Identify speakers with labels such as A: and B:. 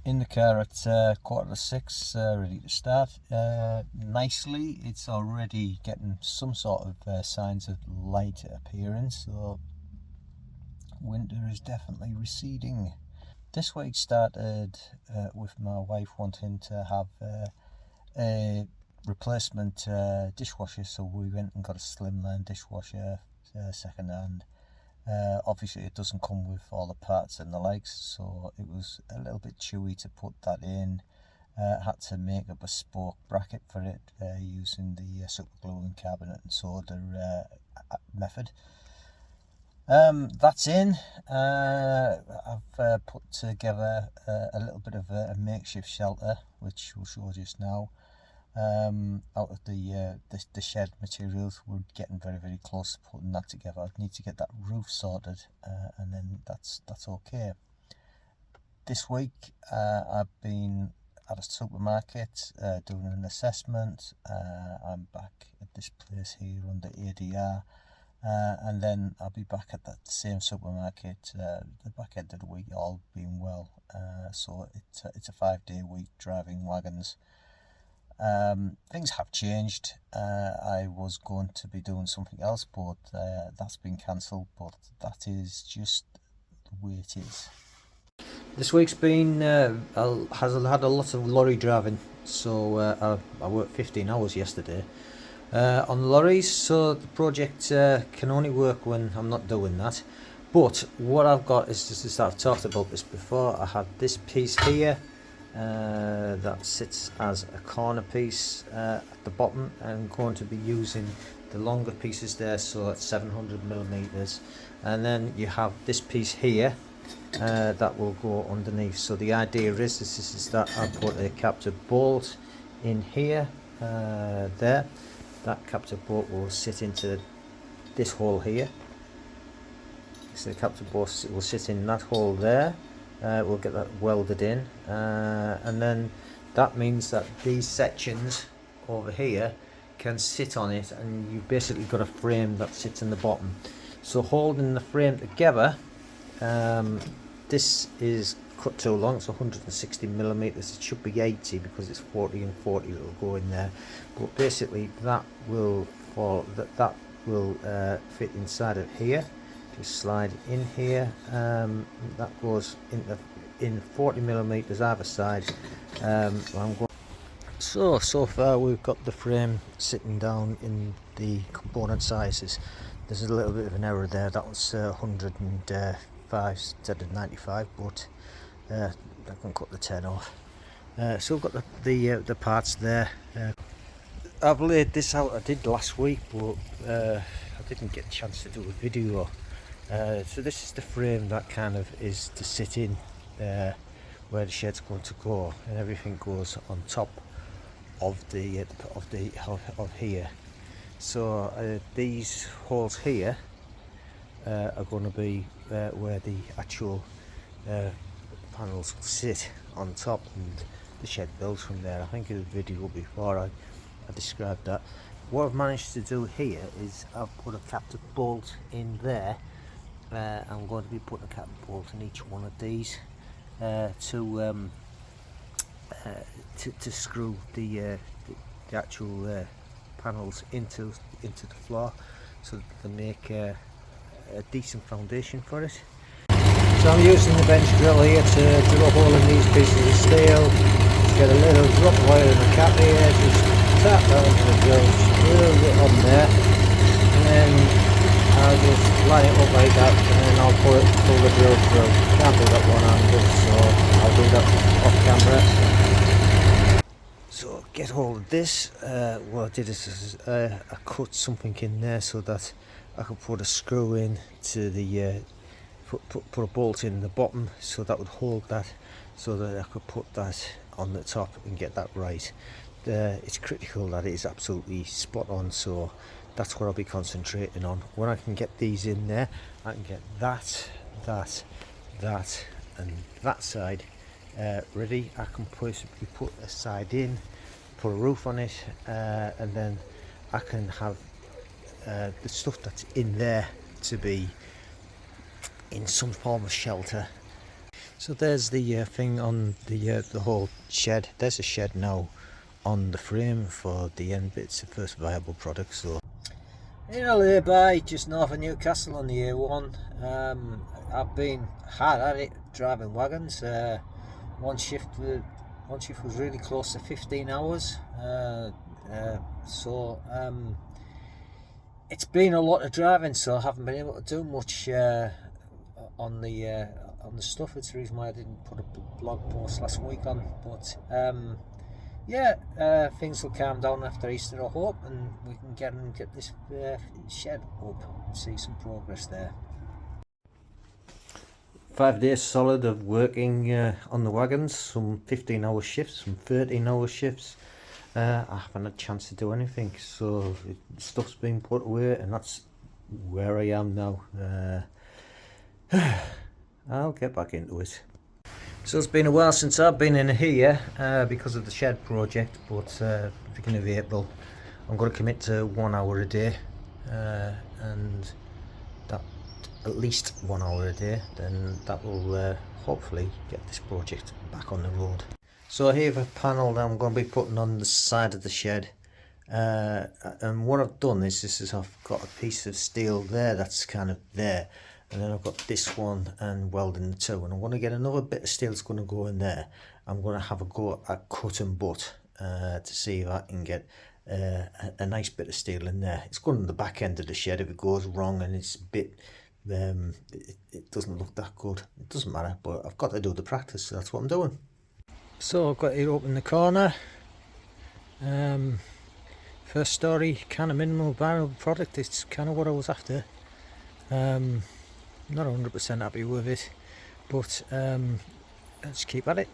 A: In the car at 5:45, ready to start. Nicely, it's already getting some sort of signs of light appearance, so winter is definitely receding. This week started with my wife wanting to have a replacement dishwasher, so we went and got a Slimline dishwasher second hand. Obviously it doesn't come with all the parts and the likes, so it was a little bit chewy to put that in. Had to make a bespoke bracket for it using the super glue and carbonate and soda method. That's in. I've put together a little bit of a makeshift shelter, which we'll show just now. Out of the shed materials, we're getting very close to putting that together. I need to get that roof sorted, and then that's okay. This week I've been at a supermarket doing an assessment. I'm back at this place here under ADR, and then I'll be back at that same supermarket the back end of the week, all being well. So it's a 5-day week driving wagons. Things have changed. I was going to be doing something else, but that's been cancelled, but that is just the way it is. This week's been has had a lot of lorry driving, so I worked 15 hours yesterday on lorries, so the project can only work when I'm not doing that. But what I've got is just, I've talked about this before, I have this piece here that sits as a corner piece at the bottom. I'm going to be using the longer pieces there, so it's 700 millimeters, and then you have this piece here that will go underneath. So the idea is this is that I put a captive bolt in here, there. That captive bolt will sit into this hole here. So the captive bolt will sit in that hole there. We'll get that welded in, and then that means that these sections over here can sit on it, and you've basically got a frame that sits in the bottom. So holding the frame together, this is cut too long, it's 160 millimeters. It should be 80 because it's 40 and 40 that will go in there, but basically that will fall, that will fit inside of here. Just slide in here, that goes in 40 millimeters either side. So far we've got the frame sitting down in the component sizes. There's a little bit of an error there, that was 105 instead of 95, but I can cut the 10 off. So we've got the parts there. I've laid this out, I did last week, but I didn't get a chance to do a video. So this is the frame that kind of is to sit in where the shed's going to go, and everything goes on top of here. So these holes here are going to be where the actual panels sit on top, and the shed builds from there. I think in the video before I described that. What I've managed to do here is I've put a captive bolt in there. I'm going to be putting a captive bolt in each one of these to screw the actual panels into the floor, so that they make a decent foundation for it. So I'm using the bench drill here to drill a hole in these pieces of steel. Just get a little drop of oil in the cap here, just tap that onto the drill, screw it on there, and then I'll just line it up like that, and then I'll pull the drill through. Can't do that one-handed, so I'll do that off camera. So get hold of this. What I did is I cut something in there so that I could put a screw in to the put a bolt in the bottom, so that would hold that, so that I could put that on the top and get that right. It's critical that it is absolutely spot on, so that's what I'll be concentrating on. When I can get these in there, I can get that and that side ready. I can possibly put a side in, put a roof on it, and then I can have the stuff that's in there to be in some form of shelter. So there's the thing on the whole shed. There's a shed now on the frame for the end bits, the first viable product. So in a lay-by just north of Newcastle on the A1. I've been hard at it driving wagons. One shift was really close to 15 hours. It's been a lot of driving, so I haven't been able to do much on the stuff. It's the reason why I didn't put a blog post last week on. But things will calm down after Easter, I hope, and we can get this shed up and see some progress there. 5 days solid of working on the wagons, some 15-hour shifts, some 13-hour shifts. I haven't had a chance to do anything, so stuff's been put away, and that's where I am now. I'll get back into it. So it's been a while since I've been in here because of the shed project, but beginning of April I'm going to commit to 1 hour a day, and that at least 1 hour a day, then that will hopefully get this project back on the road. So I have a panel that I'm going to be putting on the side of the shed, and what I've done is I've got a piece of steel there that's kind of there, and then I've got this one and welding the two, and I want to get another bit of steel that's going to go in there. I'm going to have a go at cut and butt to see if I can get a nice bit of steel in there. It's going on the back end of the shed. If it goes wrong and it's a bit it doesn't look that good, it doesn't matter, but I've got to do the practice, so that's what I'm doing. So I've got it up in the corner. First story, kind of minimal viable product. It's kind of what I was after. Not 100% happy with it, but let's keep at it.